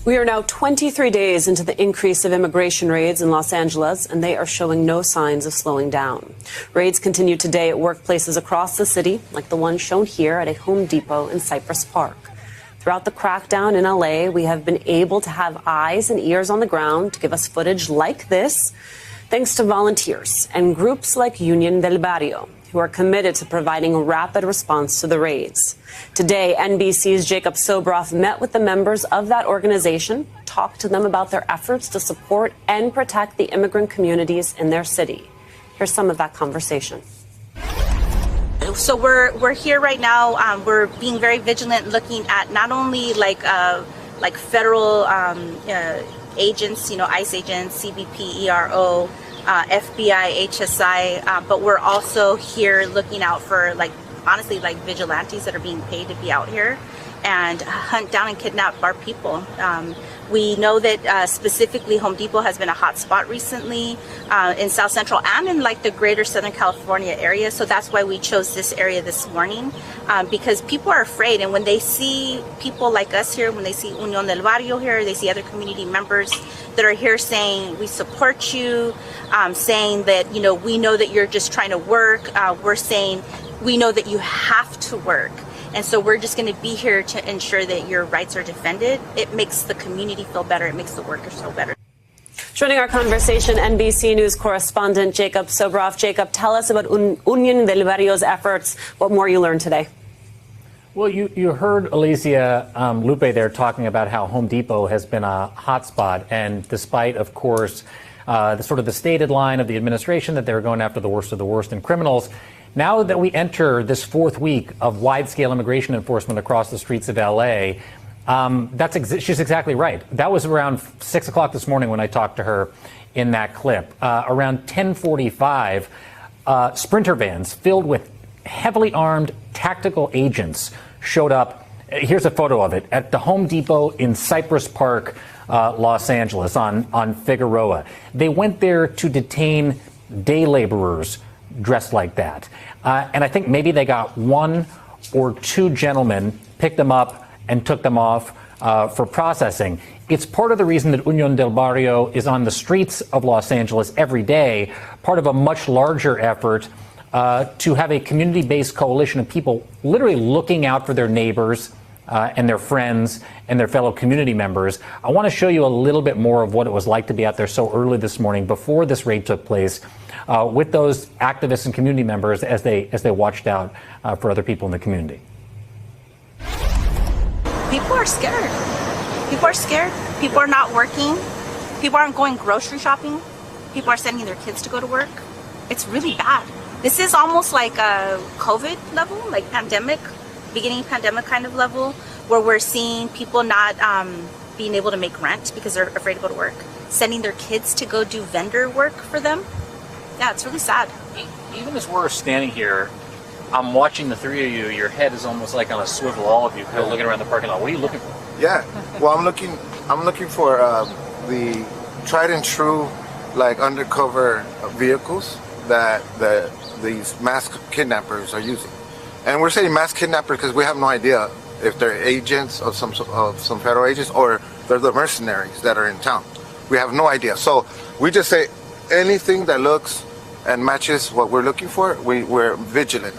We are now 23 days into the increase of immigration raids in Los Angeles, and they are showing no signs of slowing down. Raids continue today at workplaces across the city, like the one shown here at a Home Depot in Cypress Park. Throughout the crackdown in LA, we have been able to have eyes and ears on the ground to give us footage like this, thanks to volunteers and groups like Union del Barrio, who are committed to providing a rapid response to the raids. Today, NBC's Jacob Sobroff met with the members of that organization, talked to them about their efforts to support and protect the immigrant communities in their city. Here's some of that conversation. So we're here right now. We're being very vigilant, looking at not only like federal agents, ICE agents, CBP, ERO, FBI, HSI, but we're also here looking out for honestly vigilantes that are being paid to be out here and hunt down and kidnap our people. We know that specifically Home Depot has been a hot spot recently in South Central and in the greater Southern California area. So that's why we chose this area this morning, because people are afraid. And when they see people like us here, when they see Unión del Barrio here, they see other community members that are here saying, we support you, saying that, we know that you're just trying to work. We're saying, we know that you have to work. And so we're just going to be here to ensure that your rights are defended. It makes the community feel better. It makes the workers feel better. Joining our conversation, NBC News correspondent Jacob Sobroff. Jacob, tell us about Unión del Barrio's efforts. What more you learned today? Well, you heard Alicia Lupe there talking about how Home Depot has been a hotspot. And despite, of course, the stated line of the administration that they're going after the worst of the worst in criminals, now that we enter this fourth week of wide-scale immigration enforcement across the streets of L.A., she's exactly right. That was around 6 o'clock this morning when I talked to her in that clip. Around 10:45, Sprinter vans filled with heavily armed tactical agents showed up. Here's a photo of it at the Home Depot in Cypress Park, Los Angeles, on Figueroa. They went there to detain day laborers dressed like that. And I think maybe they got one or two gentlemen, picked them up and took them off for processing. It's part of the reason that Unión del Barrio is on the streets of Los Angeles every day, part of a much larger effort to have a community-based coalition of people literally looking out for their neighbors and their friends and their fellow community members. I want to show you a little bit more of what it was like to be out there so early this morning before this raid took place with those activists and community members as they watched out for other people in the community. People are scared. People are scared. People are not working. People aren't going grocery shopping. People are sending their kids to go to work. It's really bad. This is almost like a COVID level, like pandemic, beginning pandemic kind of level, where we're seeing people not being able to make rent because they're afraid to go to work, sending their kids to go do vendor work for them. Yeah, it's really sad. Even as we're standing here, I'm watching the three of you. Your head is almost like on a swivel, all of you, kind of looking around the parking lot. What are you looking for? Yeah, well, I'm looking for the tried and true, undercover vehicles that these mass kidnappers are using. And we're saying mass kidnappers because we have no idea if they're agents of some federal agents or they're the mercenaries that are in town. We have no idea. So we just say anything that looks and matches what we're looking for, we're vigilant.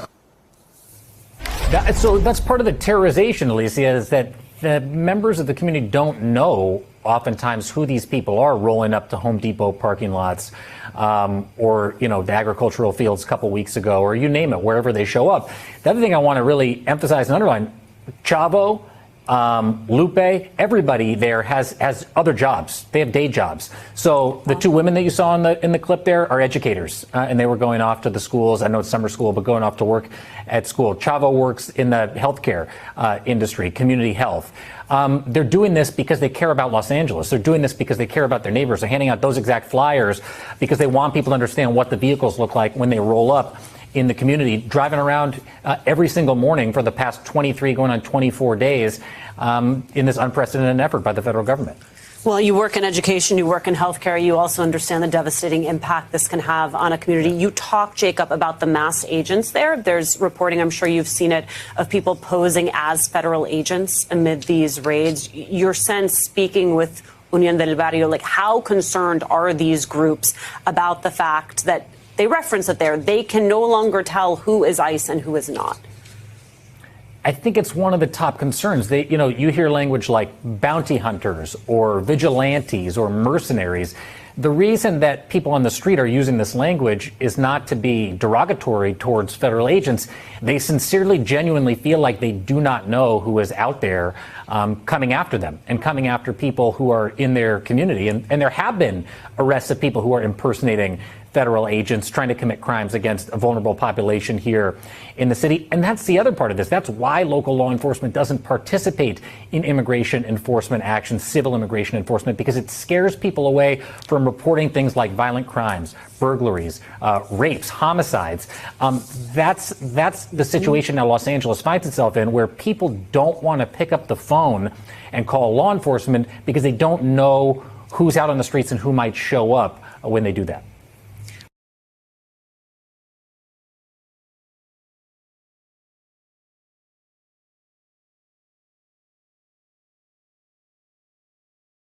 So that's part of the terrorization, Alicia, is that the members of the community don't know oftentimes who these people are rolling up to Home Depot parking lots or, the agricultural fields a couple weeks ago, or you name it, wherever they show up. The other thing I want to really emphasize and underline, Chavo, Lupe, everybody there has other jobs. They have day jobs. So the two women that you saw in the clip there are educators, and they were going off to the schools. I know it's summer school, but going off to work at school. Chavo works in the healthcare industry, community health. They're doing this because they care about Los Angeles. They're doing this because they care about their neighbors. They're handing out those exact flyers because they want people to understand what the vehicles look like when they roll up in the community, driving around every single morning for the past 23 going on 24 days in this unprecedented effort by the federal government. Well, you work in education, you work in healthcare, you also understand the devastating impact this can have on a community. You talk, Jacob, about the masked agents there. There's reporting, I'm sure you've seen it, of people posing as federal agents amid these raids. Your sense, speaking with Unión del Barrio, like how concerned are these groups about the fact that they reference it there, they can no longer tell who is ICE and who is not? I think it's one of the top concerns. You hear language like bounty hunters or vigilantes or mercenaries. The reason that people on the street are using this language is not to be derogatory towards federal agents. They sincerely, genuinely feel like they do not know who is out there coming after them and coming after people who are in their community. And there have been arrests of people who are impersonating federal agents trying to commit crimes against a vulnerable population here in the city. And that's the other part of this. That's why local law enforcement doesn't participate in immigration enforcement actions, civil immigration enforcement, because it scares people away from reporting things like violent crimes, burglaries, rapes, homicides. That's the situation now Los Angeles finds itself in, where people don't want to pick up the phone and call law enforcement because they don't know who's out on the streets and who might show up when they do that.